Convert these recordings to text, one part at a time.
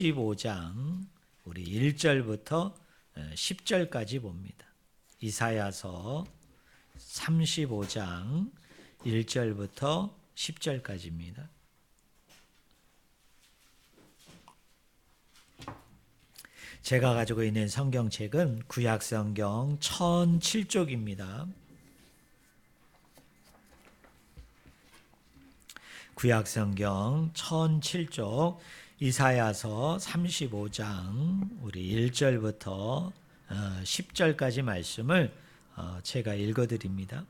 15장 우리 1절부터 10절까지 봅니다. 이사야서 35장 1절부터 10절까지입니다. 제가 가지고 있는 성경책은 구약성경 1007쪽입니다. 구약성경 1007쪽 이사야서 35장 우리 1절부터 10절까지 말씀을 제가 읽어드립니다.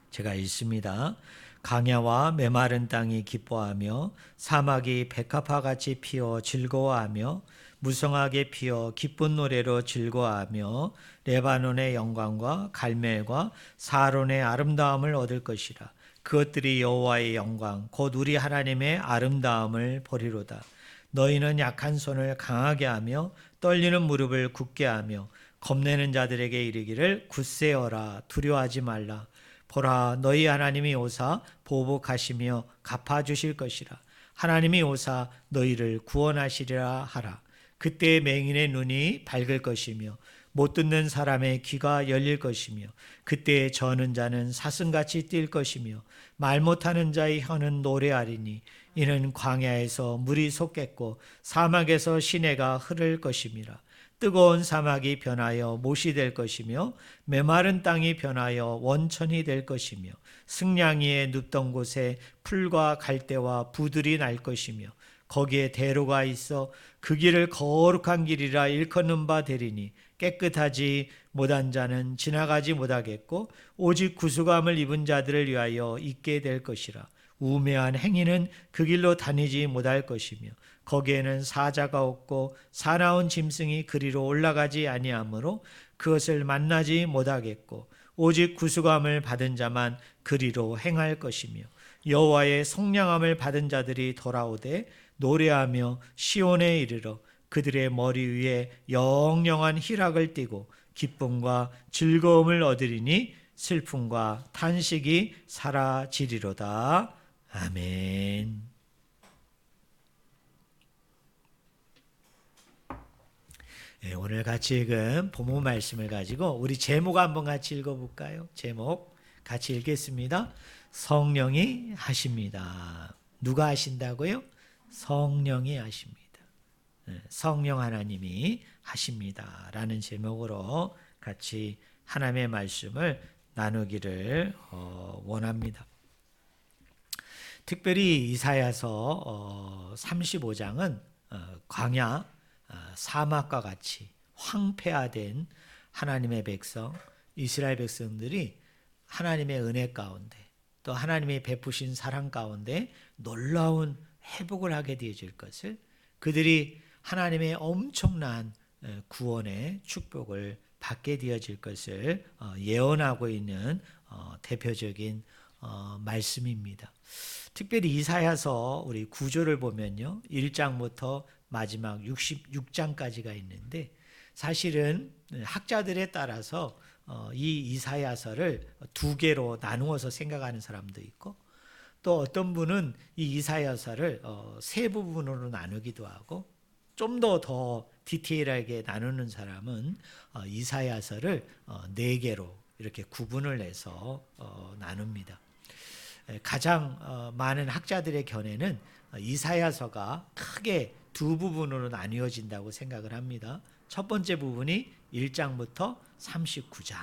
제가 읽습니다. 강야와 메마른 땅이 기뻐하며 사막이 백합화같이 피어 즐거워하며 무성하게 피어 기쁜 노래로 즐거워하며 레바논의 영광과 갈멜과 사론의 아름다움을 얻을 것이라. 그것들이 여호와의 영광 곧 우리 하나님의 아름다움을 보리로다. 너희는 약한 손을 강하게 하며 떨리는 무릎을 굳게 하며 겁내는 자들에게 이르기를 굳세어라 두려워하지 말라. 보라 너희 하나님이 오사 보복하시며 갚아주실 것이라. 하나님이 오사 너희를 구원하시리라 하라. 그때 맹인의 눈이 밝을 것이며 못 듣는 사람의 귀가 열릴 것이며 그때 저는 자는 사슴같이 뛸 것이며 말 못하는 자의 혀는 노래하리니 이는 광야에서 물이 솟겠고 사막에서 시내가 흐를 것임이라. 뜨거운 사막이 변하여 못이 될 것이며 메마른 땅이 변하여 원천이 될 것이며 승냥이에 눕던 곳에 풀과 갈대와 부들이 날 것이며 거기에 대로가 있어 그 길을 거룩한 길이라 일컫는 바 되리니 깨끗하지 못한 자는 지나가지 못하겠고 오직 구수감을 입은 자들을 위하여 있게 될 것이라. 우매한 행위는 그 길로 다니지 못할 것이며 거기에는 사자가 없고 사나운 짐승이 그리로 올라가지 아니하므로 그것을 만나지 못하겠고 오직 구수감을 받은 자만 그리로 행할 것이며 여호와의 성량함을 받은 자들이 돌아오되 노래하며 시온에 이르러 그들의 머리 위에 영영한 희락을 띠고 기쁨과 즐거움을 얻으리니 슬픔과 탄식이 사라지리로다. 아멘. 네, 오늘 같이 읽은 본문 말씀을 가지고 우리 제목 한번 같이 읽어볼까요? 제목 같이 읽겠습니다. 성령이 하십니다. 누가 하신다고요? 성령이 하십니다. 성령 하나님이 하십니다. 라는 제목으로 같이 하나님의 말씀을 나누기를 원합니다. 특별히 이사야서 35장은 광야 사막과 같이 황폐화된 하나님의 백성 이스라엘 백성들이 하나님의 은혜 가운데 또 하나님이 베푸신 사랑 가운데 놀라운 회복을 하게 되어질 것을 그들이 하나님의 엄청난 구원의 축복을 받게 되어질 것을 예언하고 있는 대표적인 말씀입니다. 특별히 이사야서 우리 구조를 보면요. 1장부터 마지막 66장까지가 있는데 사실은 학자들에 따라서 이 이사야서를 두 개로 나누어서 생각하는 사람도 있고 또 어떤 분은 이 이사야서를 세 부분으로 나누기도 하고 좀 더 디테일하게 나누는 사람은 이사야서를 네 개로 이렇게 구분을 해서 나눕니다. 가장 많은 학자들의 견해는 이사야서가 크게 두 부분으로 나뉘어진다고 생각을 합니다. 첫 번째 부분이 1장부터 39장,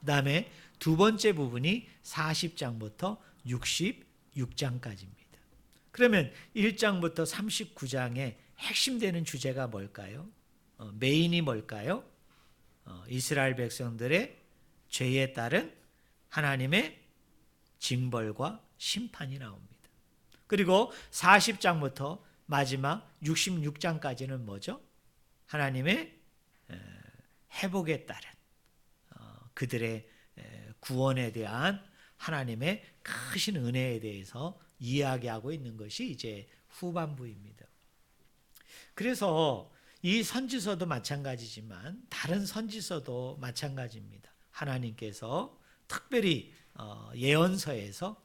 그 다음에 두 번째 부분이 40장부터 66장까지입니다. 그러면 1장부터 39장의 핵심되는 주제가 뭘까요? 메인이 뭘까요? 이스라엘 백성들의 죄에 따른 하나님의 징벌과 심판이 나옵니다. 그리고 40장부터 마지막 66장까지는 뭐죠? 하나님의 회복에 따른 그들의 구원에 대한 하나님의 크신 은혜에 대해서 이야기하고 있는 것이 이제 후반부입니다. 그래서 이 선지서도 마찬가지지만 다른 선지서도 마찬가지입니다. 하나님께서 특별히 예언서에서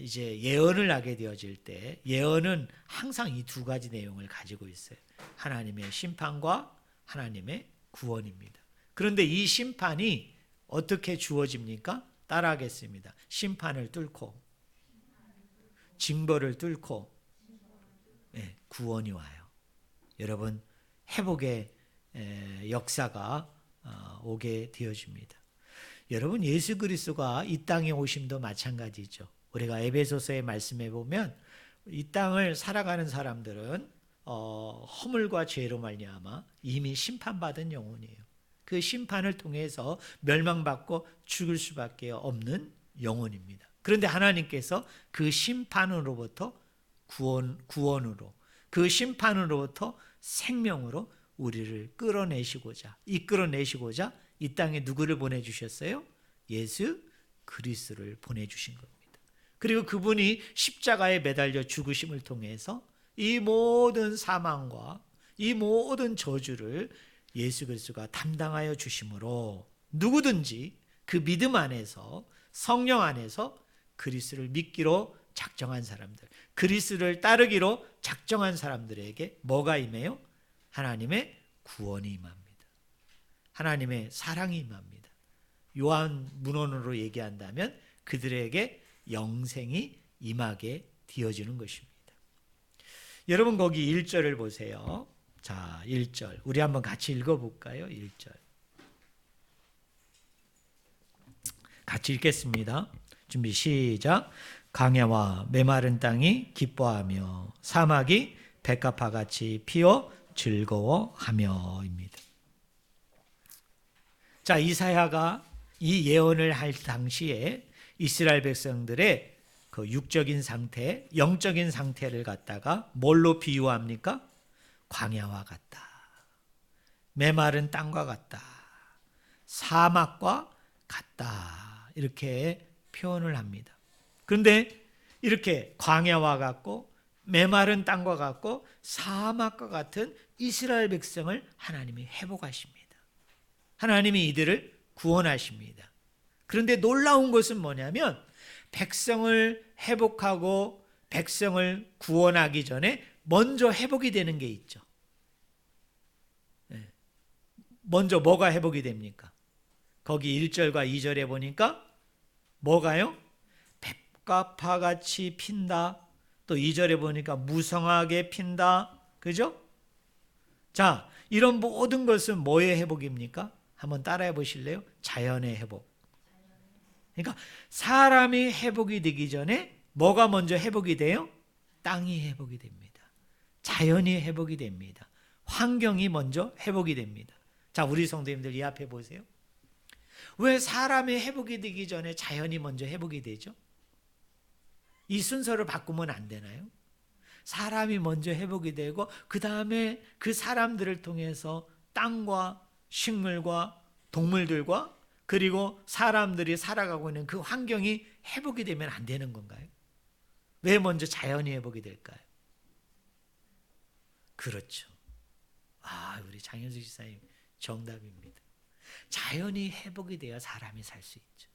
이제 예언을 하게 되어질 때 예언은 항상 이 두 가지 내용을 가지고 있어요. 하나님의 심판과 하나님의 구원입니다. 그런데 이 심판이 어떻게 주어집니까? 따라하겠습니다. 심판을 뚫고 징벌을 뚫고 구원이 와요. 여러분 회복의 역사가 오게 되어집니다. 여러분 예수 그리스도가 이 땅에 오심도 마찬가지죠. 우리가 에베소서의 말씀에 보면 이 땅을 살아가는 사람들은 허물과 죄로 말미암아 이미 심판받은 영혼이에요. 그 심판을 통해서 멸망받고 죽을 수밖에 없는 영혼입니다. 그런데 하나님께서 그 심판으로부터 구원으로 그 심판으로부터 생명으로 우리를 이끌어내시고자 이 땅에 누구를 보내주셨어요? 예수 그리스도를 보내주신 겁니다. 그리고 그분이 십자가에 매달려 죽으심을 통해서 이 모든 사망과 이 모든 저주를 예수 그리스도가 담당하여 주심으로 누구든지 그 믿음 안에서 성령 안에서 그리스도를 믿기로 작정한 사람들, 그리스도를 따르기로 작정한 사람들에게 뭐가 임해요? 하나님의 구원이 임합니다. 하나님의 사랑이 임합니다. 요한 문헌으로 얘기한다면 그들에게 영생이 임하게 되어지는 것입니다. 여러분 거기 1절을 보세요. 자, 1절. 우리 한번 같이 읽어볼까요? 1절. 같이 읽겠습니다. 준비 시작. 강야와 메마른 땅이 기뻐하며 사막이 백합화같이 피어 즐거워하며입니다. 자, 이사야가 이 예언을 할 당시에 이스라엘 백성들의 그 육적인 상태, 영적인 상태를 갖다가 뭘로 비유합니까? 광야와 같다. 메마른 땅과 같다. 사막과 같다. 이렇게 표현을 합니다. 그런데 이렇게 광야와 같고 메마른 땅과 같고 사막과 같은 이스라엘 백성을 하나님이 회복하십니다. 하나님이 이들을 구원하십니다. 그런데 놀라운 것은 뭐냐면 백성을 회복하고 백성을 구원하기 전에 먼저 회복이 되는 게 있죠. 먼저 뭐가 회복이 됩니까? 거기 1절과 2절에 보니까 뭐가요? 백합화같이 핀다. 또 2절에 보니까 무성하게 핀다. 그죠? 자, 이런 모든 것은 뭐의 회복입니까? 한번 따라해 보실래요? 자연의 회복. 그러니까 사람이 회복이 되기 전에 뭐가 먼저 회복이 돼요? 땅이 회복이 됩니다. 자연이 회복이 됩니다. 환경이 먼저 회복이 됩니다. 자, 우리 성도님들 이 앞에 보세요. 왜 사람이 회복이 되기 전에 자연이 먼저 회복이 되죠? 이 순서를 바꾸면 안 되나요? 사람이 먼저 회복이 되고 그 다음에 그 사람들을 통해서 땅과 식물과 동물들과 그리고 사람들이 살아가고 있는 그 환경이 회복이 되면 안 되는 건가요? 왜 먼저 자연이 회복이 될까요? 그렇죠. 우리 장현수 지사님 정답입니다. 자연이 회복이 돼야 사람이 살 수 있죠.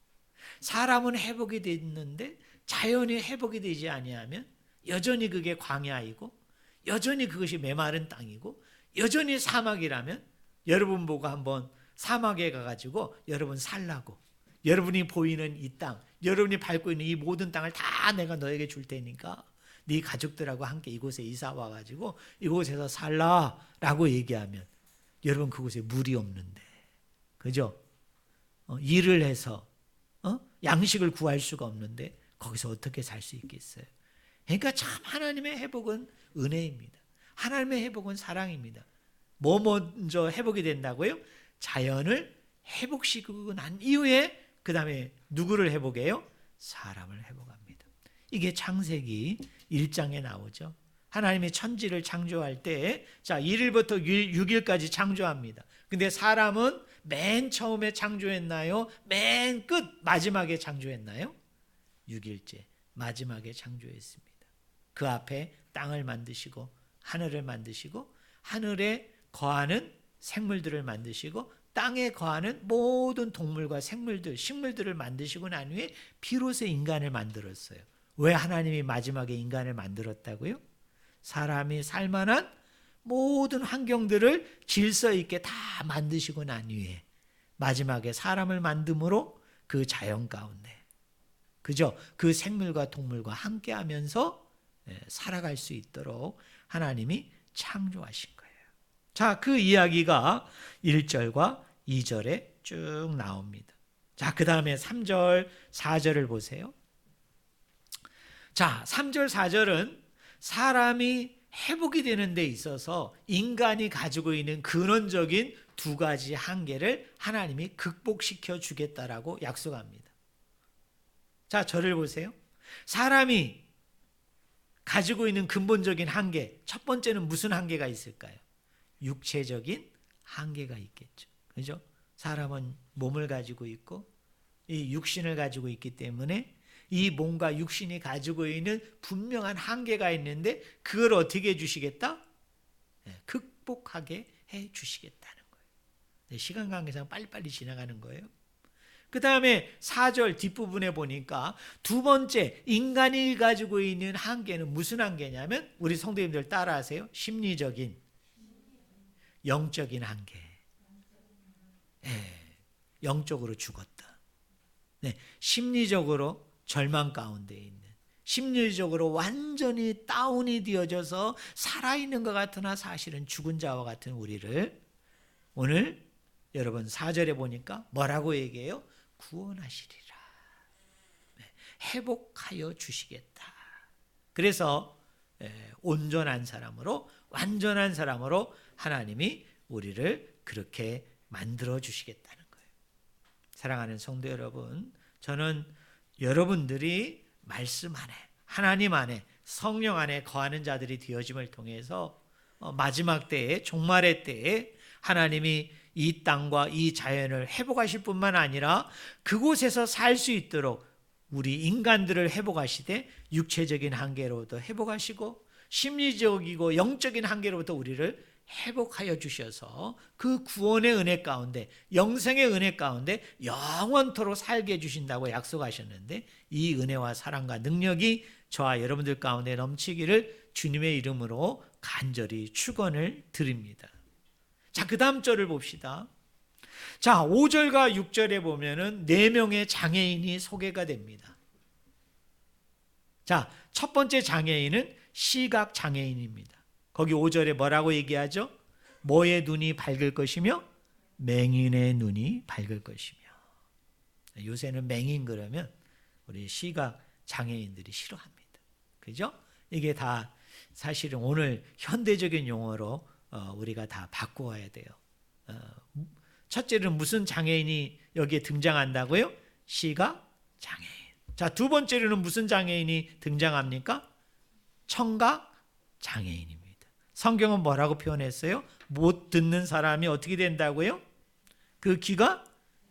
사람은 회복이 됐는데 자연이 회복이 되지 아니하면 여전히 그게 광야이고 여전히 그것이 메마른 땅이고 여전히 사막이라면 여러분 보고 한번 사막에 가가지고 여러분 살라고 여러분이 보이는 이 땅, 여러분이 밟고 있는 이 모든 땅을 다 내가 너에게 줄 테니까 네 가족들하고 함께 이곳에 이사 와가지고 이곳에서 살라라고 얘기하면 여러분 그곳에 물이 없는데 그죠? 일을 해서 양식을 구할 수가 없는데 거기서 어떻게 살 수 있겠어요? 그러니까 참 하나님의 회복은 은혜입니다. 하나님의 회복은 사랑입니다. 뭐 먼저 회복이 된다고요? 자연을 회복시키고 난 이후에 그 다음에 누구를 회복해요? 사람을 회복합니다. 이게 창세기 1장에 나오죠. 하나님이 천지를 창조할 때 1일부터 6일까지 창조합니다. 근데 사람은 맨 처음에 창조했나요? 맨 끝 마지막에 창조했나요? 6일째 마지막에 창조했습니다. 그 앞에 땅을 만드시고 하늘을 만드시고 하늘에 거하는 생물들을 만드시고 땅에 거하는 모든 동물과 생물들, 식물들을 만드시고 난 후에 비로소 인간을 만들었어요. 왜 하나님이 마지막에 인간을 만들었다고요? 사람이 살만한 모든 환경들을 질서 있게 다 만드시고 난 후에 마지막에 사람을 만듦으로 그 자연 가운데, 그죠? 그 생물과 동물과 함께 하면서 살아갈 수 있도록 하나님이 창조하신 거예요. 자, 그 이야기가 1절과 2절에 쭉 나옵니다. 자, 그 다음에 3절, 4절을 보세요. 자, 3절, 4절은 사람이 회복이 되는 데 있어서 인간이 가지고 있는 근원적인 두 가지 한계를 하나님이 극복시켜 주겠다라고 약속합니다. 자, 저를 보세요. 사람이 가지고 있는 근본적인 한계, 첫 번째는 무슨 한계가 있을까요? 육체적인 한계가 있겠죠. 그죠? 사람은 몸을 가지고 있고 이 육신을 가지고 있기 때문에 이 몸과 육신이 가지고 있는 분명한 한계가 있는데 그걸 어떻게 해주시겠다? 극복하게 해주시겠다는 거예요. 시간 관계상 빨리빨리 지나가는 거예요. 그 다음에 4절 뒷부분에 보니까 두 번째 인간이 가지고 있는 한계는 무슨 한계냐면 우리 성도님들 따라하세요. 심리적인, 영적인 한계. 영적으로 죽었다. 심리적으로 절망 가운데 있는, 심리적으로 완전히 다운이 되어져서 살아있는 것 같으나 사실은 죽은 자와 같은 우리를 오늘 여러분 4절에 보니까 뭐라고 얘기해요? 구원하시리라. 회복하여 주시겠다. 그래서 온전한 사람으로, 완전한 사람으로 하나님이 우리를 그렇게 만들어 주시겠다는 거예요. 사랑하는 성도 여러분, 저는 여러분들이 말씀 안에, 하나님 안에, 성령 안에 거하는 자들이 되어짐을 통해서 마지막 때에, 종말의 때에 하나님이 이 땅과 이 자연을 회복하실 뿐만 아니라 그곳에서 살 수 있도록 우리 인간들을 회복하시되 육체적인 한계로부터 회복하시고 심리적이고 영적인 한계로부터 우리를 회복하여 주셔서 그 구원의 은혜 가운데, 영생의 은혜 가운데 영원토록 살게 해주신다고 약속하셨는데 이 은혜와 사랑과 능력이 저와 여러분들 가운데 넘치기를 주님의 이름으로 간절히 축원을 드립니다. 자, 그 다음 절을 봅시다. 자, 5절과 6절에 보면은 4명의 장애인이 소개가 됩니다. 자, 첫 번째 장애인은 시각 장애인입니다. 거기 5절에 뭐라고 얘기하죠? 뭐의 눈이 밝을 것이며 맹인의 눈이 밝을 것이며. 요새는 맹인 그러면 우리 시각 장애인들이 싫어합니다. 그죠? 이게 다 사실은 오늘 현대적인 용어로 우리가 다 바꾸어야 돼요. 첫째는 무슨 장애인이 여기에 등장한다고요? 시각 장애인. 자, 두 번째로는 무슨 장애인이 등장합니까? 청각 장애인입니다. 성경은 뭐라고 표현했어요? 못 듣는 사람이 어떻게 된다고요? 그 귀가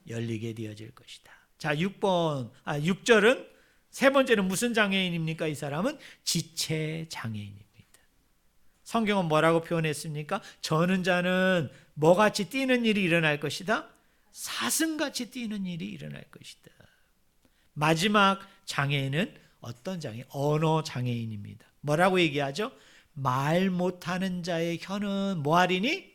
열리게 되어질 것이다. 자, 6절은 세 번째는 무슨 장애인입니까? 이 사람은 지체 장애인입니다. 성경은 뭐라고 표현했습니까? 저는 자는 뭐같이 뛰는 일이 일어날 것이다? 사슴같이 뛰는 일이 일어날 것이다. 마지막 장애인은 어떤 장애인? 언어 장애인입니다. 뭐라고 얘기하죠? 말 못하는 자의 혀는 뭐하리니?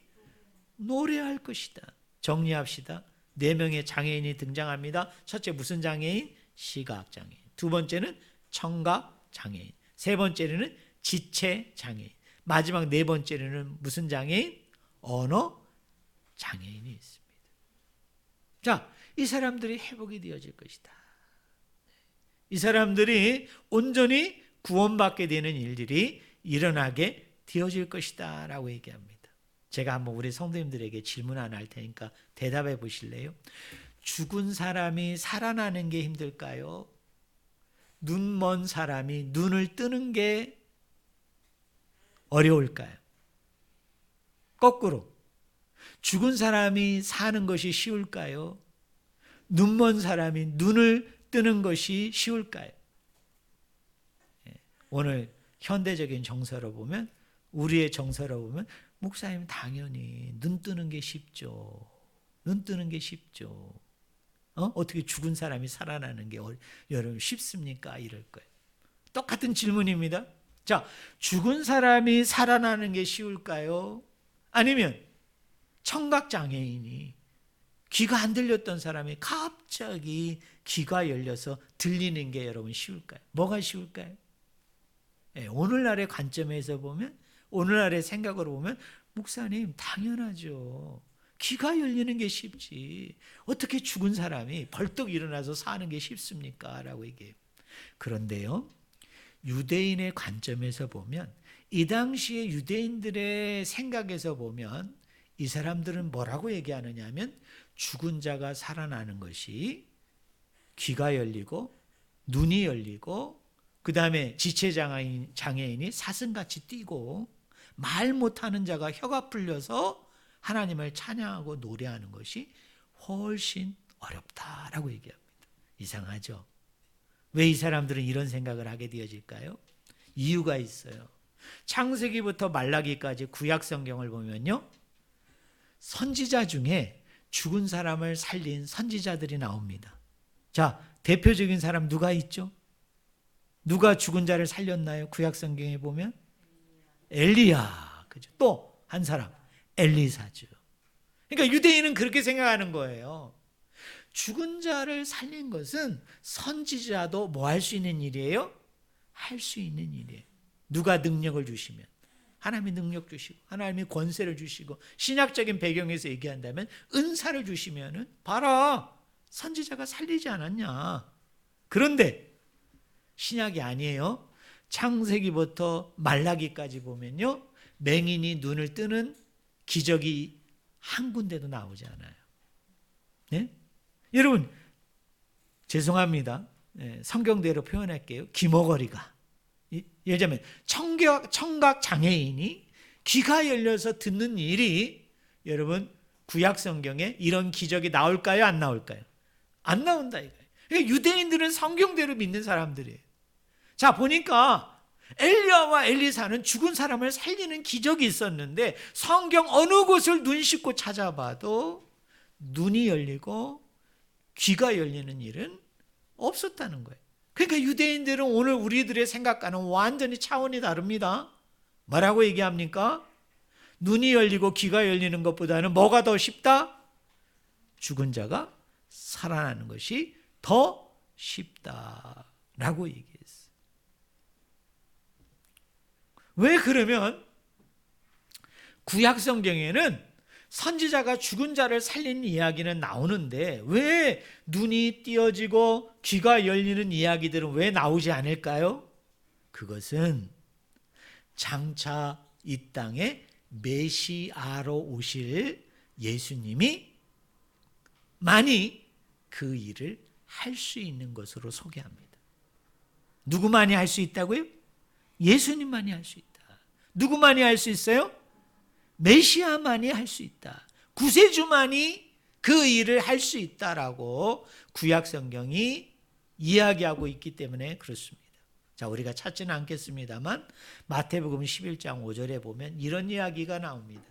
노래할 것이다. 정리합시다. 4명의 장애인이 등장합니다. 첫째 무슨 장애인? 시각 장애인. 두 번째는 청각 장애인. 세 번째는 지체 장애인. 마지막 네 번째는 무슨 장애인? 언어 장애인이 있습니다. 자, 이 사람들이 회복이 되어질 것이다. 이 사람들이 온전히 구원받게 되는 일들이 일어나게 되어질 것이다 라고 얘기합니다. 제가 한번 우리 성도님들에게 질문 하나 할 테니까 대답해 보실래요? 죽은 사람이 살아나는 게 힘들까요? 눈 먼 사람이 눈을 뜨는 게 어려울까요? 거꾸로 죽은 사람이 사는 것이 쉬울까요? 눈 먼 사람이 눈을 뜨는 것이 쉬울까요? 오늘 현대적인 정서로 보면, 우리의 정서로 보면 목사님 당연히 눈 뜨는 게 쉽죠. 눈 뜨는 게 쉽죠. 어떻게 죽은 사람이 살아나는 게 여러분 쉽습니까? 이럴 거예요. 똑같은 질문입니다. 자, 죽은 사람이 살아나는 게 쉬울까요? 아니면 청각장애인이 귀가 안 들렸던 사람이 갑자기 귀가 열려서 들리는 게 여러분 쉬울까요? 뭐가 쉬울까요? 네, 오늘날의 관점에서 보면, 오늘날의 생각으로 보면, 목사님 당연하죠. 귀가 열리는 게 쉽지. 어떻게 죽은 사람이 벌떡 일어나서 사는 게 쉽습니까? 라고 얘기해요. 그런데요, 유대인의 관점에서 보면, 이 당시에 유대인들의 생각에서 보면 이 사람들은 뭐라고 얘기하느냐 하면 죽은 자가 살아나는 것이 귀가 열리고 눈이 열리고 그 다음에 지체장애인이 사슴같이 뛰고 말 못하는 자가 혀가 풀려서 하나님을 찬양하고 노래하는 것이 훨씬 어렵다라고 얘기합니다. 이상하죠? 왜 이 사람들은 이런 생각을 하게 되어질까요? 이유가 있어요. 창세기부터 말라기까지 구약 성경을 보면요, 선지자 중에 죽은 사람을 살린 선지자들이 나옵니다. 자, 대표적인 사람 누가 있죠? 누가 죽은 자를 살렸나요? 구약 성경에 보면 엘리야, 그죠? 또 한 사람 엘리사죠. 그러니까 유대인은 그렇게 생각하는 거예요. 죽은 자를 살린 것은 선지자도 뭐 할 수 있는 일이에요? 할 수 있는 일이에요. 누가 능력을 주시면, 하나님이 능력 주시고 하나님이 권세를 주시고, 신약적인 배경에서 얘기한다면 은사를 주시면은 봐라, 선지자가 살리지 않았냐. 그런데 신약이 아니에요. 창세기부터 말라기까지 보면요, 맹인이 눈을 뜨는 기적이 한 군데도 나오지 않아요. 네? 여러분 죄송합니다. 성경대로 표현할게요. 귀머거리가, 예를 들면 청각 장애인이 귀가 열려서 듣는 일이, 여러분 구약 성경에 이런 기적이 나올까요? 안 나올까요? 안 나온다 이거예요. 그러니까 유대인들은 성경대로 믿는 사람들이에요. 자, 보니까 엘리야와 엘리사는 죽은 사람을 살리는 기적이 있었는데 성경 어느 곳을 눈 씻고 찾아봐도 눈이 열리고 귀가 열리는 일은 없었다는 거예요. 그러니까 유대인들은 오늘 우리들의 생각과는 완전히 차원이 다릅니다. 뭐라고 얘기합니까? 눈이 열리고 귀가 열리는 것보다는 뭐가 더 쉽다? 죽은 자가 살아나는 것이 더 쉽다라고 얘기했어요. 왜 그러면 구약 성경에는 선지자가 죽은 자를 살리는 이야기는 나오는데 왜 눈이 띄어지고 귀가 열리는 이야기들은 왜 나오지 않을까요? 그것은 장차 이 땅에 메시아로 오실 예수님이 만이 그 일을 할 수 있는 것으로 소개합니다. 누구만이 할 수 있다고요? 예수님만이 할 수 있다. 누구만이 할 수 있어요? 메시아만이 할 수 있다. 구세주만이 그 일을 할 수 있다라고 구약 성경이 이야기하고 있기 때문에 그렇습니다. 자, 우리가 찾지는 않겠습니다만 마태복음 11장 5절에 보면 이런 이야기가 나옵니다.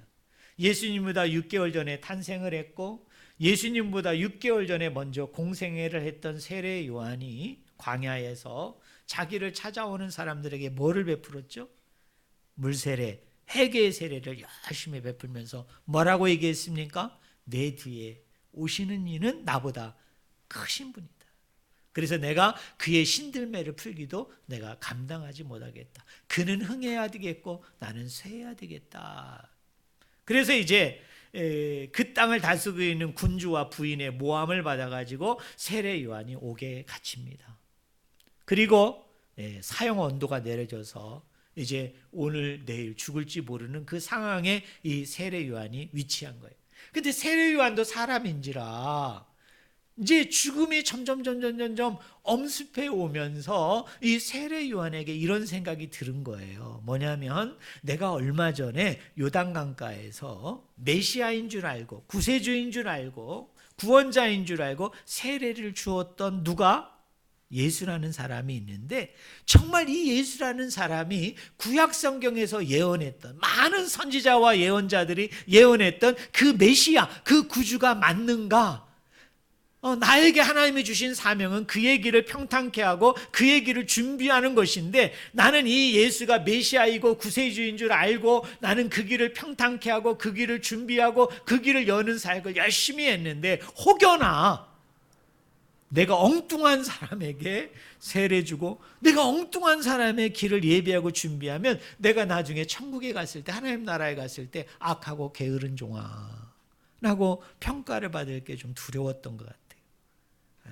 예수님보다 6개월 전에 탄생을 했고 예수님보다 6개월 전에 먼저 공생애를 했던 세례 요한이 광야에서 자기를 찾아오는 사람들에게 뭐를 베풀었죠? 물세례, 회개의 세례를 열심히 베풀면서 뭐라고 얘기했습니까? 내 뒤에 오시는 이는 나보다 크신 분이다. 그래서 내가 그의 신들매를 풀기도 내가 감당하지 못하겠다. 그는 흥해야 되겠고 나는 쇠해야 되겠다. 그래서 이제 그 땅을 다스리고 있는 군주와 부인의 모함을 받아가지고 세례 요한이 옥에 갇힙니다. 그리고 사형 언도가 내려져서 이제 오늘 내일 죽을지 모르는 그 상황에 이 세례 요한이 위치한 거예요. 근데 세례 요한도 사람인지라 이제 죽음이 점점 엄습해 오면서 이 세례 요한에게 이런 생각이 들은 거예요. 뭐냐면 내가 얼마 전에 요단강가에서 메시아인 줄 알고 구세주인 줄 알고 구원자인 줄 알고 세례를 주었던 누가? 예수라는 사람이 있는데 정말 이 예수라는 사람이 구약 성경에서 예언했던 많은 선지자와 예언자들이 예언했던 그 메시아, 그 구주가 맞는가? 나에게 하나님이 주신 사명은 그의 길을 평탄케 하고 그의 길을 준비하는 것인데, 나는 이 예수가 메시아이고 구세주인 줄 알고 나는 그 길을 평탄케 하고 그 길을 준비하고 그 길을 여는 사역을 열심히 했는데, 혹여나 내가 엉뚱한 사람에게 세례 주고 내가 엉뚱한 사람의 길을 예비하고 준비하면 내가 나중에 천국에 갔을 때, 하나님 나라에 갔을 때 악하고 게으른 종아라고 평가를 받을 게 좀 두려웠던 것 같아요.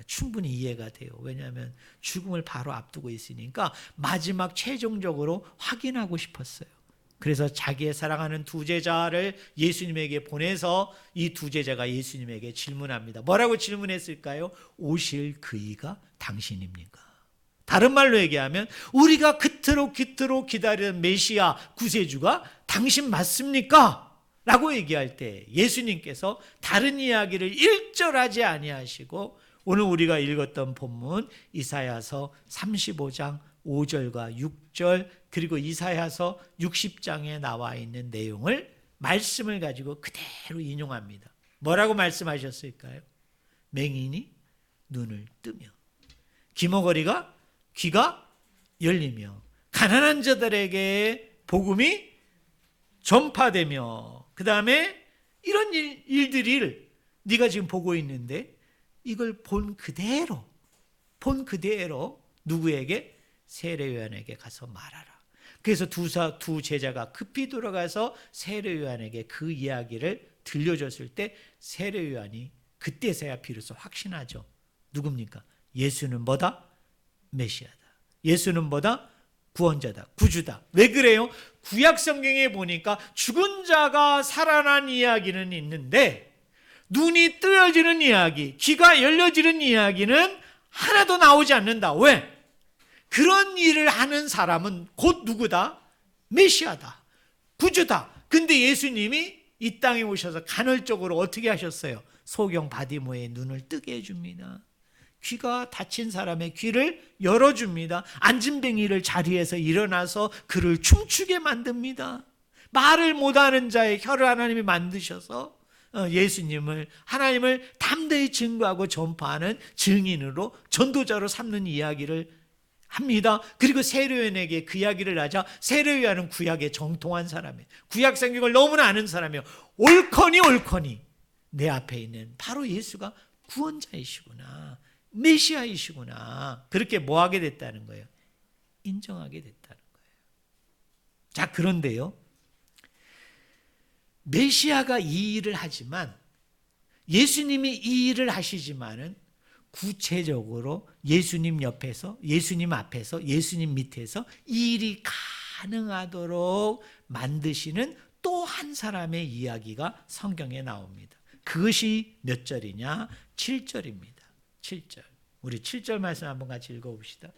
충분히 이해가 돼요. 왜냐하면 죽음을 바로 앞두고 있으니까 마지막 최종적으로 확인하고 싶었어요. 그래서 자기의 사랑하는 두 제자를 예수님에게 보내서 이 두 제자가 예수님에게 질문합니다. 뭐라고 질문했을까요? 오실 그이가 당신입니까? 다른 말로 얘기하면 우리가 그토록 기다리는 메시아 구세주가 당신 맞습니까? 라고 얘기할 때 예수님께서 다른 이야기를 일절하지 아니하시고, 오늘 우리가 읽었던 본문 이사야서 35장 5절과 6절, 그리고 이사야서 60장에 나와 있는 내용을, 말씀을 가지고 그대로 인용합니다. 뭐라고 말씀하셨을까요? 맹인이 눈을 뜨며, 기머거리가 귀가 열리며, 가난한 자들에게 복음이 전파되며, 그 다음에 이런 일들을 네가 지금 보고 있는데 이걸 본 그대로 누구에게? 세례요한에게 가서 말하라. 그래서 두 제자가 급히 돌아가서 세례요한에게 그 이야기를 들려줬을 때 세례요한이 그때서야 비로소 확신하죠. 누굽니까? 예수는 뭐다? 메시아다. 예수는 뭐다? 구원자다. 구주다. 왜 그래요? 구약 성경에 보니까 죽은 자가 살아난 이야기는 있는데 눈이 뜨여지는 이야기, 귀가 열려지는 이야기는 하나도 나오지 않는다. 왜? 그런 일을 하는 사람은 곧 누구다? 메시아다. 구주다. 근데 예수님이 이 땅에 오셔서 간헐적으로 어떻게 하셨어요? 소경 바디모의 눈을 뜨게 해줍니다. 귀가 닫힌 사람의 귀를 열어줍니다. 앉은뱅이를 자리에서 일어나서 그를 춤추게 만듭니다. 말을 못하는 자의 혀를 하나님이 만드셔서 예수님을, 하나님을 담대히 증거하고 전파하는 증인으로, 전도자로 삼는 이야기를 합니다. 그리고 세례요한에게 그 이야기를 하자 세례요한은 구약에 정통한 사람이에요. 구약 성경을 너무나 아는 사람이에요. 옳거니 내 앞에 있는 바로 예수가 구원자이시구나, 메시아이시구나, 그렇게 뭐하게 됐다는 거예요? 인정하게 됐다는 거예요. 자, 그런데요, 메시아가 이 일을 하지만, 예수님이 이 일을 하시지만은 구체적으로 예수님 옆에서, 예수님 앞에서, 예수님 밑에서 이 일이 가능하도록 만드시는 또 한 사람의 이야기가 성경에 나옵니다. 그것이 몇 절이냐? 7절입니다. 7절. 우리 7절 말씀 한번 같이 읽어봅시다.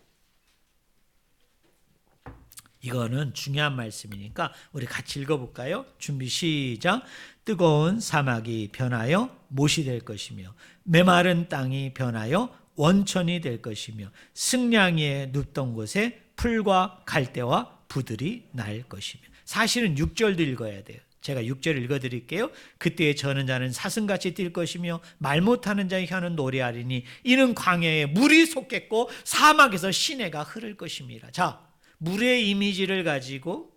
이거는 중요한 말씀이니까 우리 같이 읽어볼까요? 준비 시작. 뜨거운 사막이 변하여 못이 될 것이며 메마른 땅이 변하여 원천이 될 것이며 승냥이에 눕던 곳에 풀과 갈대와 부들이 날 것이며. 사실은 6절도 읽어야 돼요. 제가 6절 읽어드릴게요. 그때에 저는 자는 사슴같이 뛸 것이며 말 못하는 자의 혀는 노래하리니 이는 광야에 물이 솟겠고 사막에서 시내가 흐를 것임이라. 자, 물의 이미지를 가지고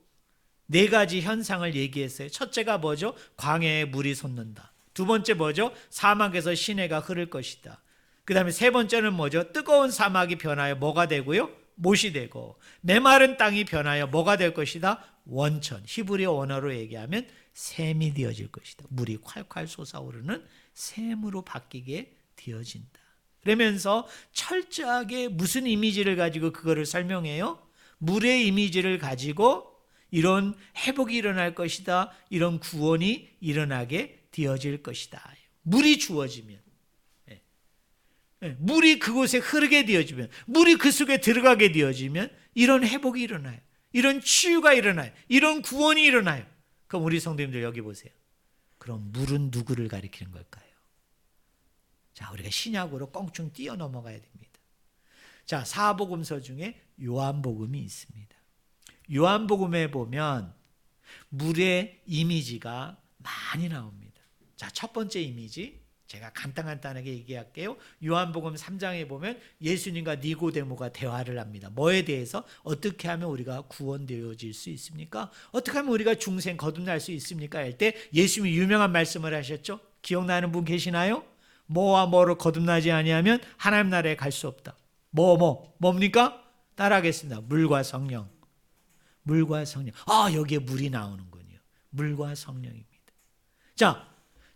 네 가지 현상을 얘기했어요. 첫째가 뭐죠? 광야에 물이 솟는다. 두 번째 뭐죠? 사막에서 시내가 흐를 것이다. 그 다음에 세 번째는 뭐죠? 뜨거운 사막이 변하여 뭐가 되고요? 못이 되고, 메마른 땅이 변하여 뭐가 될 것이다? 원천. 히브리어 원어로 얘기하면 샘이 되어질 것이다. 물이 콸콸 솟아오르는 샘으로 바뀌게 되어진다. 그러면서 철저하게 무슨 이미지를 가지고 그거를 설명해요? 물의 이미지를 가지고 이런 회복이 일어날 것이다, 이런 구원이 일어나게 되어질 것이다. 물이 주어지면, 물이 그곳에 흐르게 되어지면, 물이 그 속에 들어가게 되어지면 이런 회복이 일어나요. 이런 치유가 일어나요. 이런 구원이 일어나요. 그럼 우리 성도님들 여기 보세요. 그럼 물은 누구를 가리키는 걸까요? 자, 우리가 신약으로 껑충 뛰어 넘어가야 됩니다. 자, 사복음서 중에 요한복음이 있습니다. 요한복음에 보면 물의 이미지가 많이 나옵니다. 자, 첫 번째 이미지, 제가 간단하게 얘기할게요. 요한복음 3장에 보면 예수님과 니고데모가 대화를 합니다. 뭐에 대해서? 어떻게 하면 우리가 구원되어질 수 있습니까? 어떻게 하면 우리가 중생 거듭날 수 있습니까? 할 때 예수님이 유명한 말씀을 하셨죠. 기억나는 분 계시나요? 뭐와 뭐로 거듭나지 아니하면 하나님 나라에 갈 수 없다. 뭡니까? 따라하겠습니다. 물과 성령. 물과 성령. 여기에 물이 나오는군요. 물과 성령입니다. 자,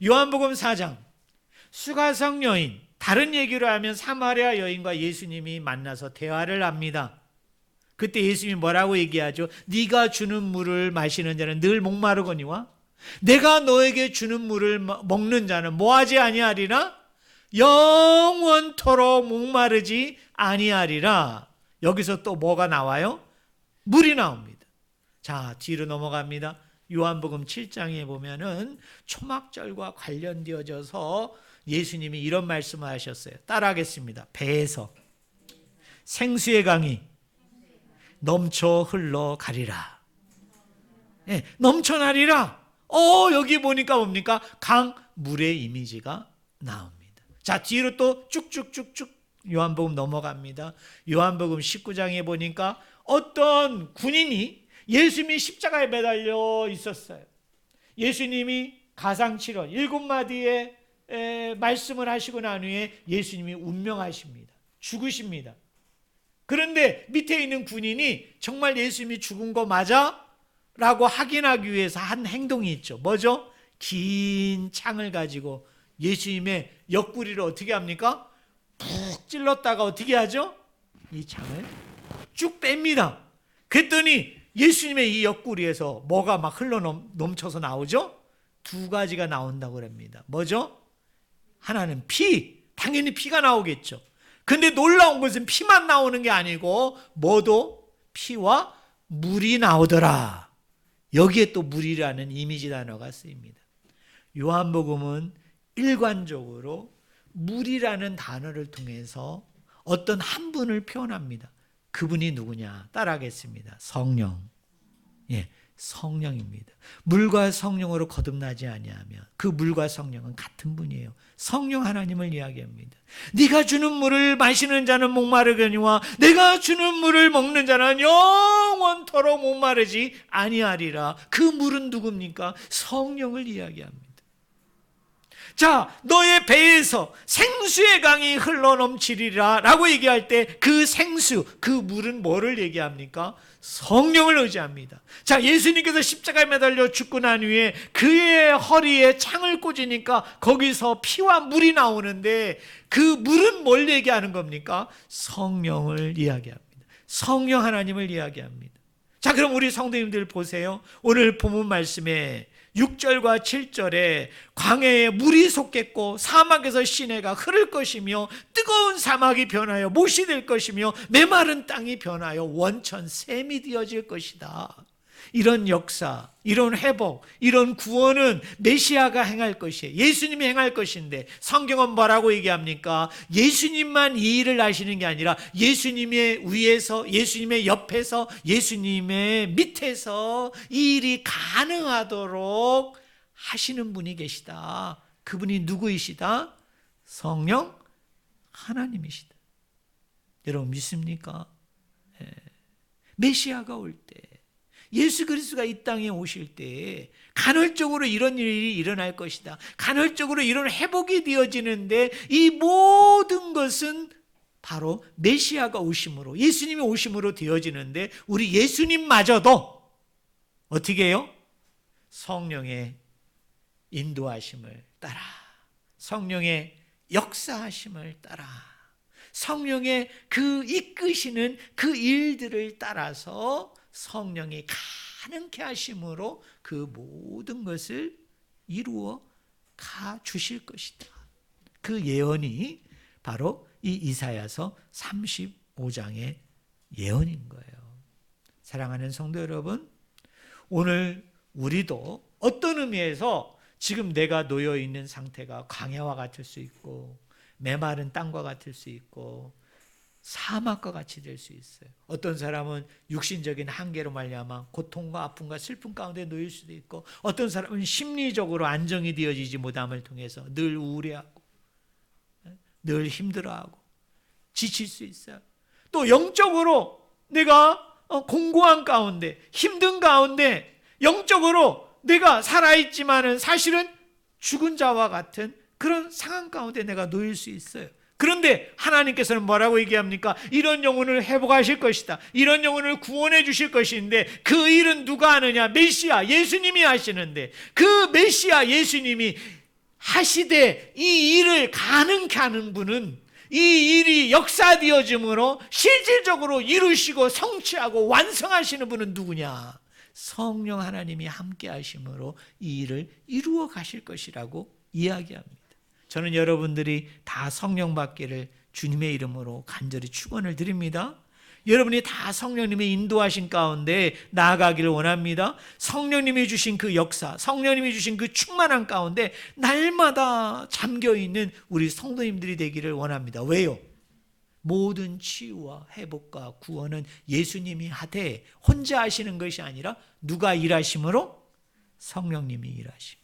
요한복음 4장. 수가성 여인, 다른 얘기로 하면 사마리아 여인과 예수님이 만나서 대화를 합니다. 그때 예수님이 뭐라고 얘기하죠? 네가 주는 물을 마시는 자는 늘 목마르거니와 내가 너에게 주는 물을 먹는 자는 뭐하지 아니하리라? 영원토록 목마르지 아니하리라. 여기서 또 뭐가 나와요? 물이 나옵니다. 자, 뒤로 넘어갑니다. 요한복음 7장에 보면은 초막절과 관련되어져서 예수님이 이런 말씀을 하셨어요. 따라하겠습니다. 배에서 생수의 강이 넘쳐 흘러가리라. 네, 넘쳐나리라. 여기 보니까 뭡니까? 강, 물의 이미지가 나옵니다. 자, 뒤로 또 쭉쭉쭉쭉 요한복음 넘어갑니다. 요한복음 19장에 보니까 어떤 군인이 예수님이 십자가에 매달려 있었어요. 예수님이 가상칠언 7마디의 말씀을 하시고 난 후에 예수님이 운명하십니다. 죽으십니다. 그런데 밑에 있는 군인이 정말 예수님이 죽은 거 맞아? 라고 확인하기 위해서 한 행동이 있죠. 뭐죠? 긴 창을 가지고 예수님의 옆구리를 어떻게 합니까? 푹 찔렀다가 어떻게 하죠? 이 창을 쭉 뺍니다. 그랬더니 예수님의 이 옆구리에서 뭐가 막 흘러 넘쳐서 나오죠? 2가지가 나온다고 합니다. 뭐죠? 하나는 피, 당연히 피가 나오겠죠. 근데 놀라운 것은 피만 나오는 게 아니고 뭐도 피와 물이 나오더라. 여기에 또 물이라는 이미지 단어가 쓰입니다. 요한복음은 일관적으로 물이라는 단어를 통해서 어떤 한 분을 표현합니다. 그분이 누구냐? 따라하겠습니다. 성령. 예, 성령입니다. 물과 성령으로 거듭나지 아니하면 그 물과 성령은 같은 분이에요. 성령 하나님을 이야기합니다. 네가 주는 물을 마시는 자는 목마르거니와 내가 주는 물을 먹는 자는 영원토록 목마르지 아니하리라. 그 물은 누굽니까? 성령을 이야기합니다. 자, 너의 배에서 생수의 강이 흘러 넘치리라 라고 얘기할 때 그 생수, 그 물은 뭐를 얘기합니까? 성령을 의지합니다. 자, 예수님께서 십자가에 매달려 죽고 난 후에 그의 허리에 창을 꽂으니까 거기서 피와 물이 나오는데 그 물은 뭘 얘기하는 겁니까? 성령을 이야기합니다. 성령 하나님을 이야기합니다. 자, 그럼 우리 성도님들 보세요. 오늘 본문 말씀에 6절과 7절에 광야에 물이 솟겠고 사막에서 시내가 흐를 것이며 뜨거운 사막이 변하여 못이 될 것이며 메마른 땅이 변하여 원천 샘이 되어질 것이다. 이런 역사, 이런 회복, 이런 구원은 메시아가 행할 것이에요. 예수님이 행할 것인데 성경은 뭐라고 얘기합니까? 예수님만 이 일을 하시는 게 아니라 예수님의 위에서, 예수님의 옆에서, 예수님의 밑에서 이 일이 가능하도록 하시는 분이 계시다. 그분이 누구이시다? 성령 하나님이시다. 여러분 믿습니까? 메시아가 올 때, 예수 그리스도가 이 땅에 오실 때 간헐적으로 이런 일이 일어날 것이다. 간헐적으로 이런 회복이 되어지는데 이 모든 것은 바로 메시아가 오심으로, 예수님이 오심으로 되어지는데 우리 예수님마저도 어떻게 해요? 성령의 인도하심을 따라, 성령의 역사하심을 따라, 성령의 그 이끄시는 그 일들을 따라서 성령이 가능케 하심으로 그 모든 것을 이루어 가 주실 것이다. 그 예언이 바로 이 이사야서 35장의 예언인 거예요. 사랑하는 성도 여러분, 오늘 우리도 어떤 의미에서 지금 내가 놓여 있는 상태가 광야와 같을 수 있고 메마른 땅과 같을 수 있고 사막과 같이 될 수 있어요. 어떤 사람은 육신적인 한계로 말미암아 고통과 아픔과 슬픔 가운데 놓일 수도 있고, 어떤 사람은 심리적으로 안정이 되어지지 못함을 통해서 늘 우울해하고 늘 힘들어하고 지칠 수 있어요. 또 영적으로 내가 공고한 가운데, 힘든 가운데 영적으로 내가 살아있지만은 사실은 죽은 자와 같은 그런 상황 가운데 내가 놓일 수 있어요. 그런데 하나님께서는 뭐라고 얘기합니까? 이런 영혼을 회복하실 것이다. 이런 영혼을 구원해 주실 것인데 그 일은 누가 하느냐? 메시아 예수님이 하시는데, 그 메시아 예수님이 하시되 이 일을 가능케 하는 분은 이 일이 역사되어짐으로 실질적으로 이루시고 성취하고 완성하시는 분은 누구냐? 성령 하나님이 함께 하심으로 이 일을 이루어 가실 것이라고 이야기합니다. 저는 여러분들이 다 성령 받기를 주님의 이름으로 간절히 축원을 드립니다. 여러분이 다 성령님의 인도하신 가운데 나아가기를 원합니다. 성령님이 주신 그 역사, 성령님이 주신 그 충만한 가운데 날마다 잠겨있는 우리 성도님들이 되기를 원합니다. 왜요? 모든 치유와 회복과 구원은 예수님이 하되 혼자 하시는 것이 아니라 누가 일하심으로? 성령님이 일하심으로,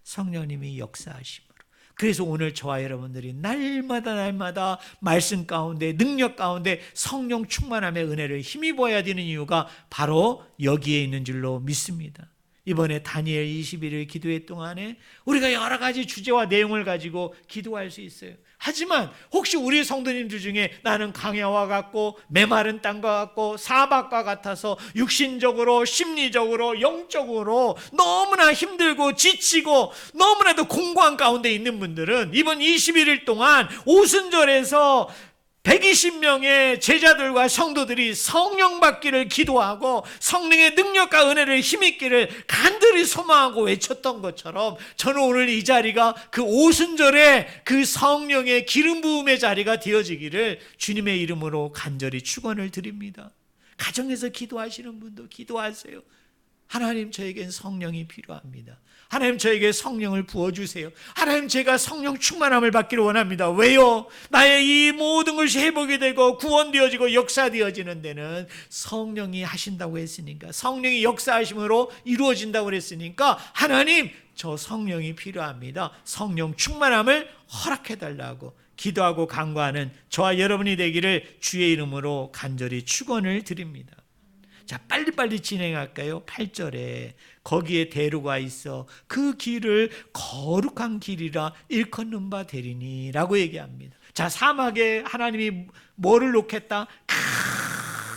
성령님이 역사하심으로. 그래서 오늘 저와 여러분들이 날마다 말씀 가운데, 능력 가운데 성령 충만함의 은혜를 힘입어야 되는 이유가 바로 여기에 있는 줄로 믿습니다. 이번에 다니엘 21일 기도회 동안에 우리가 여러 가지 주제와 내용을 가지고 기도할 수 있어요. 하지만 혹시 우리 성도님들 중에 나는 강야와 같고 메마른 땅과 같고 사막과 같아서 육신적으로, 심리적으로, 영적으로 너무나 힘들고 지치고 너무나도 공고한 가운데 있는 분들은 이번 21일 동안 오순절에서 120명의 제자들과 성도들이 성령 받기를 기도하고 성령의 능력과 은혜를 힘입기를 간절히 소망하고 외쳤던 것처럼 저는 오늘 이 자리가 그 오순절의 그 성령의 기름 부음의 자리가 되어지기를 주님의 이름으로 간절히 축원을 드립니다. 가정에서 기도하시는 분도 기도하세요. 하나님, 저에겐 성령이 필요합니다. 하나님, 저에게 성령을 부어주세요. 하나님, 제가 성령 충만함을 받기를 원합니다. 왜요? 나의 이 모든 것이 회복이 되고 구원되어지고 역사되어지는 데는 성령이 하신다고 했으니까, 성령이 역사하심으로 이루어진다고 그랬으니까 하나님, 저 성령이 필요합니다. 성령 충만함을 허락해달라고 기도하고 간구하는 저와 여러분이 되기를 주의 이름으로 간절히 축원을 드립니다. 자, 빨리빨리 진행할까요? 8절에 거기에 대로가 있어 그 길을 거룩한 길이라 일컫는 바 되리니 라고 얘기합니다. 자, 사막에 하나님이 뭐를 놓겠다?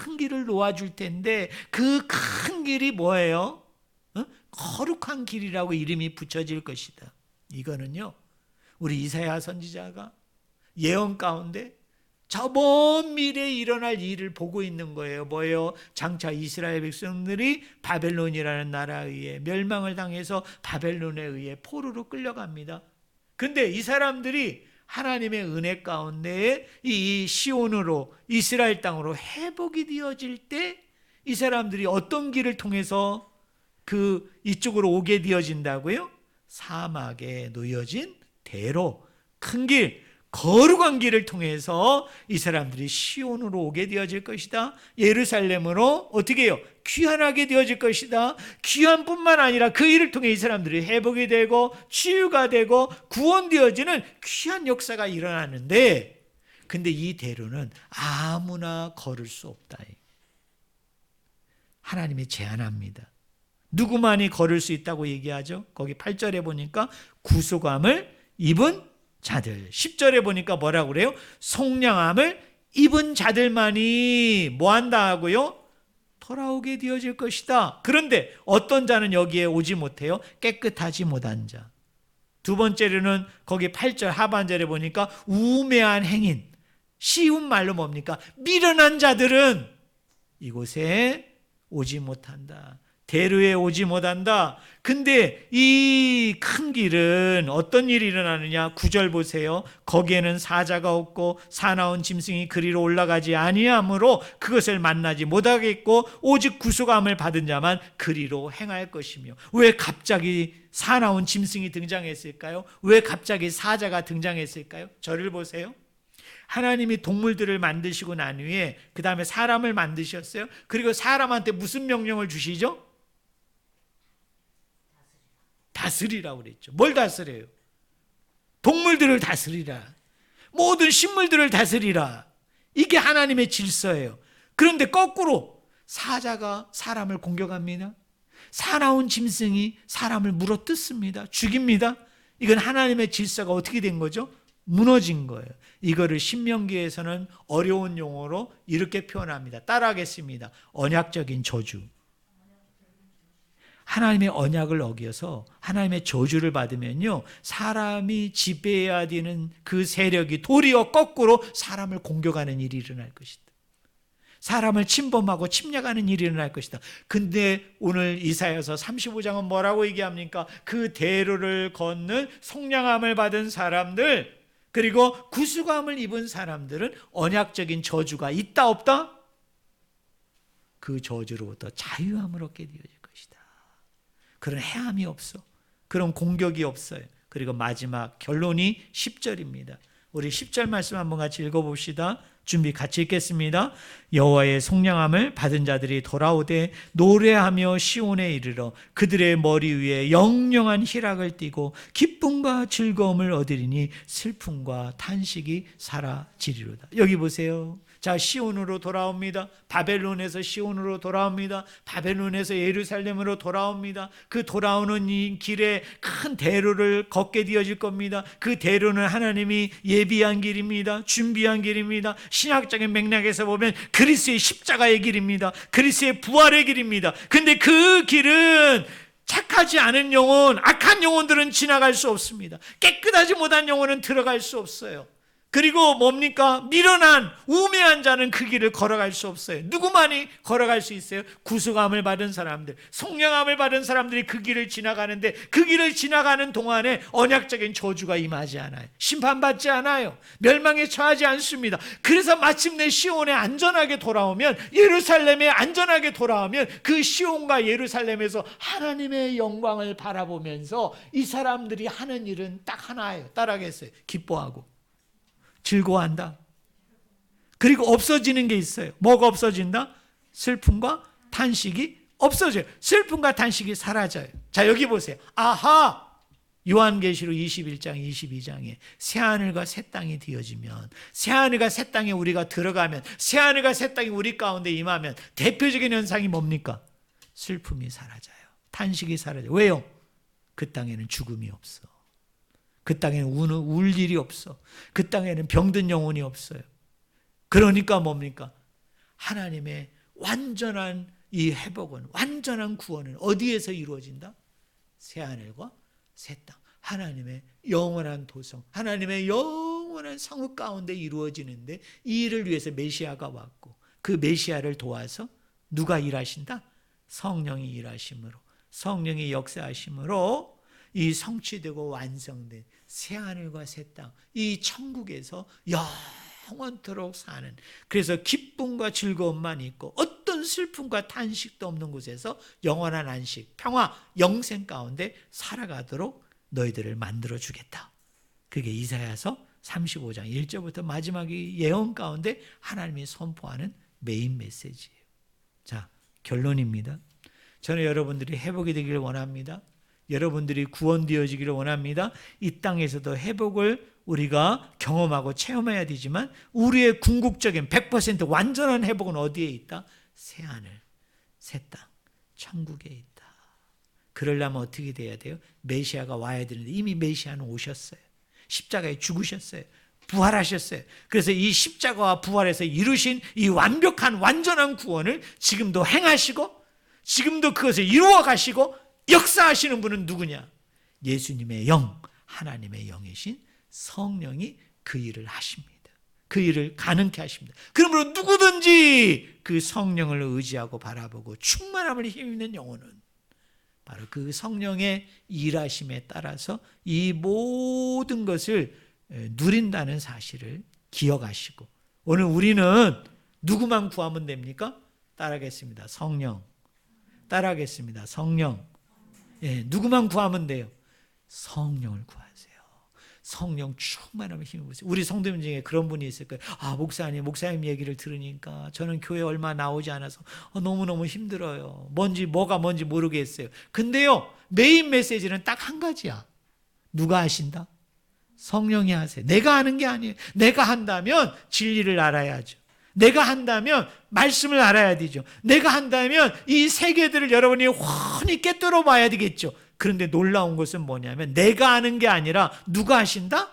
큰 길을 놓아줄 텐데 그 큰 길이 뭐예요? 거룩한 길이라고 이름이 붙여질 것이다. 이거는요, 우리 이사야 선지자가 예언 가운데 저 먼 미래에 일어날 일을 보고 있는 거예요. 뭐예요? 장차 이스라엘 백성들이 바벨론이라는 나라에 의해 멸망을 당해서 바벨론에 의해 포로로 끌려갑니다. 근데 이 사람들이 하나님의 은혜 가운데 이 시온으로, 이스라엘 땅으로 회복이 되어질 때 이 사람들이 어떤 길을 통해서 그 이쪽으로 오게 되어진다고요? 사막에 놓여진 대로, 큰 길, 거룩한 길을 통해서 이 사람들이 시온으로 오게 되어질 것이다. 예루살렘으로 어떻게 해요? 귀환하게 되어질 것이다. 귀환뿐만 아니라 그 일을 통해 이 사람들이 회복이 되고 치유가 되고 구원되어지는 귀한 역사가 일어나는데, 근데 이 대로는 아무나 걸을 수 없다. 하나님이 제한합니다. 누구만이 걸을 수 있다고 얘기하죠? 거기 8절에 보니까 구속함을 입은 자들, 10절에 보니까 뭐라고 그래요? 속량함을 입은 자들만이 뭐한다 하고요? 돌아오게 되어질 것이다. 그런데 어떤 자는 여기에 오지 못해요? 깨끗하지 못한 자. 두 번째로는 거기 8절 하반절에 보니까 우매한 행인, 쉬운 말로 뭡니까? 미련한 자들은 이곳에 오지 못한다. 대로에 오지 못한다. 근데 이 큰 길은 어떤 일이 일어나느냐? 9절 보세요. 거기에는 사자가 없고 사나운 짐승이 그리로 올라가지 아니하므로 그것을 만나지 못하겠고 오직 구속함을 받은 자만 그리로 행할 것이며. 왜 갑자기 사나운 짐승이 등장했을까요? 왜 갑자기 사자가 등장했을까요? 저를 보세요. 하나님이 동물들을 만드시고 난 후에 그 다음에 사람을 만드셨어요. 그리고 사람한테 무슨 명령을 주시죠? 다스리라고 그랬죠. 뭘 다스려요? 동물들을 다스리라. 모든 식물들을 다스리라. 이게 하나님의 질서예요. 그런데 거꾸로 사자가 사람을 공격합니다. 사나운 짐승이 사람을 물어뜯습니다. 죽입니다. 이건 하나님의 질서가 어떻게 된 거죠? 무너진 거예요. 이거를 신명기에서는 어려운 용어로 이렇게 표현합니다. 따라하겠습니다. 언약적인 저주. 하나님의 언약을 어겨서 하나님의 저주를 받으면요, 사람이 지배해야 되는 그 세력이 도리어 거꾸로 사람을 공격하는 일이 일어날 것이다. 사람을 침범하고 침략하는 일이 일어날 것이다. 근데 오늘 이사야서 35장은 뭐라고 얘기합니까? 그 대로를 걷는 속량함을 받은 사람들, 그리고 구수감을 입은 사람들은 언약적인 저주가 있다 없다? 그 저주로부터 자유함을 얻게 되어질 것이다. 그런 해함이 없어. 그런 공격이 없어요. 그리고 마지막 결론이 10절입니다. 우리 10절 말씀 한번 같이 읽어봅시다. 준비 같이 읽겠습니다. 여호와의 속량함을 받은 자들이 돌아오되 노래하며 시온에 이르러 그들의 머리 위에 영영한 희락을 띠고 기쁨과 즐거움을 얻으리니 슬픔과 탄식이 사라지리로다. 여기 보세요. 자, 시온으로 돌아옵니다. 바벨론에서 시온으로 돌아옵니다. 바벨론에서 예루살렘으로 돌아옵니다. 그 돌아오는 이 길에 큰 대로를 걷게 되어질 겁니다. 그 대로는 하나님이 예비한 길입니다. 준비한 길입니다. 신학적인 맥락에서 보면 그리스도의 십자가의 길입니다. 그리스도의 부활의 길입니다. 근데 그 길은 착하지 않은 영혼, 악한 영혼들은 지나갈 수 없습니다. 깨끗하지 못한 영혼은 들어갈 수 없어요. 그리고 뭡니까? 미련한 우매한 자는 그 길을 걸어갈 수 없어요. 누구만이 걸어갈 수 있어요? 구속함을 받은 사람들, 속량함을 받은 사람들이 그 길을 지나가는데, 그 길을 지나가는 동안에 언약적인 저주가 임하지 않아요. 심판받지 않아요. 멸망에 처하지 않습니다. 그래서 마침내 시온에 안전하게 돌아오면, 예루살렘에 안전하게 돌아오면 그 시온과 예루살렘에서 하나님의 영광을 바라보면서 이 사람들이 하는 일은 딱 하나예요. 따라하겠어요. 기뻐하고 즐거워한다. 그리고 없어지는 게 있어요. 뭐가 없어진다? 슬픔과 탄식이 없어져요. 슬픔과 탄식이 사라져요. 자, 여기 보세요. 아하! 요한계시록 21장 22장에 새하늘과 새 땅이 되어지면, 새하늘과 새 땅에 우리가 들어가면, 새하늘과 새 땅이 우리 가운데 임하면 대표적인 현상이 뭡니까? 슬픔이 사라져요. 탄식이 사라져요. 왜요? 그 땅에는 죽음이 없어. 그 땅에는 울 일이 없어. 그 땅에는 병든 영혼이 없어요. 그러니까 뭡니까? 하나님의 완전한 이 회복은, 완전한 구원은 어디에서 이루어진다? 새하늘과 새 땅. 하나님의 영원한 도성, 하나님의 영원한 상급 가운데 이루어지는데, 이 일을 위해서 메시아가 왔고, 그 메시아를 도와서 누가 일하신다? 성령이 일하심으로, 성령이 역사하심으로 이 성취되고 완성된 새하늘과 새 땅, 이 천국에서 영원토록 사는, 그래서 기쁨과 즐거움만 있고 어떤 슬픔과 탄식도 없는 곳에서 영원한 안식, 평화, 영생 가운데 살아가도록 너희들을 만들어 주겠다. 그게 이사야서 35장 1절부터 마지막이 예언 가운데 하나님이 선포하는 메인 메시지예요. 자, 결론입니다. 저는 여러분들이 회복이 되기를 원합니다. 여러분들이 구원되어지기를 원합니다. 이 땅에서도 회복을 우리가 경험하고 체험해야 되지만, 우리의 궁극적인 100% 완전한 회복은 어디에 있다? 새하늘, 새 땅, 천국에 있다. 그러려면 어떻게 돼야 돼요? 메시아가 와야 되는데 이미 메시아는 오셨어요. 십자가에 죽으셨어요. 부활하셨어요. 그래서 이 십자가와 부활에서 이루신 이 완벽한 완전한 구원을 지금도 행하시고, 지금도 그것을 이루어 가시고 역사하시는 분은 누구냐? 예수님의 영, 하나님의 영이신 성령이 그 일을 하십니다. 그 일을 가능케 하십니다. 그러므로 누구든지 그 성령을 의지하고 바라보고 충만함을 힘입는 영혼은 바로 그 성령의 일하심에 따라서 이 모든 것을 누린다는 사실을 기억하시고, 오늘 우리는 누구만 구하면 됩니까? 따라하겠습니다. 성령. 따라하겠습니다. 성령. 예, 누구만 구하면 돼요? 성령을 구하세요. 성령 충만함을 힘입으세요. 우리 성도님 중에 그런 분이 있을 거예요. 아, 목사님 얘기를 들으니까 저는 교회 얼마 나오지 않아서 너무너무 힘들어요. 뭐가 뭔지 모르겠어요. 근데요, 메인 메시지는 딱 한 가지야. 누가 하신다? 성령이 하세요. 내가 하는 게 아니에요. 내가 한다면 진리를 알아야죠. 내가 한다면 말씀을 알아야 되죠. 내가 한다면 이 세계들을 여러분이 훤히 꿰뚫어 봐야 되겠죠. 그런데 놀라운 것은 뭐냐면 내가 하는 게 아니라 누가 하신다?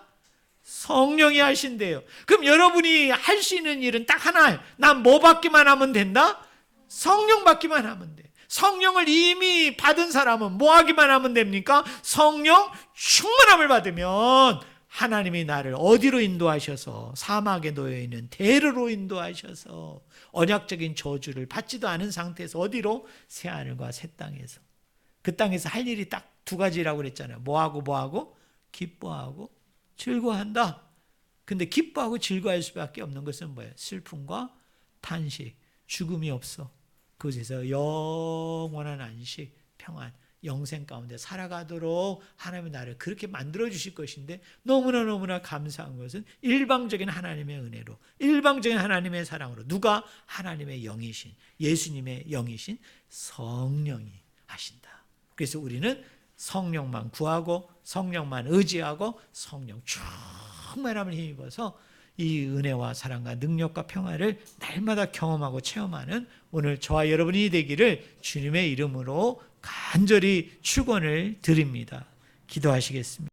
성령이 하신대요. 그럼 여러분이 할 수 있는 일은 딱 하나예요. 난 뭐 받기만 하면 된다? 성령 받기만 하면 돼. 성령을 이미 받은 사람은 뭐 하기만 하면 됩니까? 성령 충만함을 받으면 하나님이 나를 어디로 인도하셔서 사막에 놓여있는 대로로 인도하셔서 언약적인 저주를 받지도 않은 상태에서 어디로? 새하늘과 새 땅에서. 그 땅에서 할 일이 딱 두 가지라고 그랬잖아요. 뭐하고? 기뻐하고 즐거워한다. 근데 기뻐하고 즐거워할 수밖에 없는 것은 뭐예요? 슬픔과 탄식, 죽음이 없어. 그곳에서 영원한 안식, 평안, 영생 가운데 살아가도록 하나님이 나를 그렇게 만들어 주실 것인데 너무나 감사한 것은 일방적인 하나님의 은혜로, 일방적인 하나님의 사랑으로 누가? 하나님의 영이신, 예수님의 영이신 성령이 하신다. 그래서 우리는 성령만 구하고 성령만 의지하고 성령 충만함을 힘입어서 이 은혜와 사랑과 능력과 평화를 날마다 경험하고 체험하는 오늘 저와 여러분이 되기를 주님의 이름으로 간절히 축원을 드립니다. 기도하시겠습니다.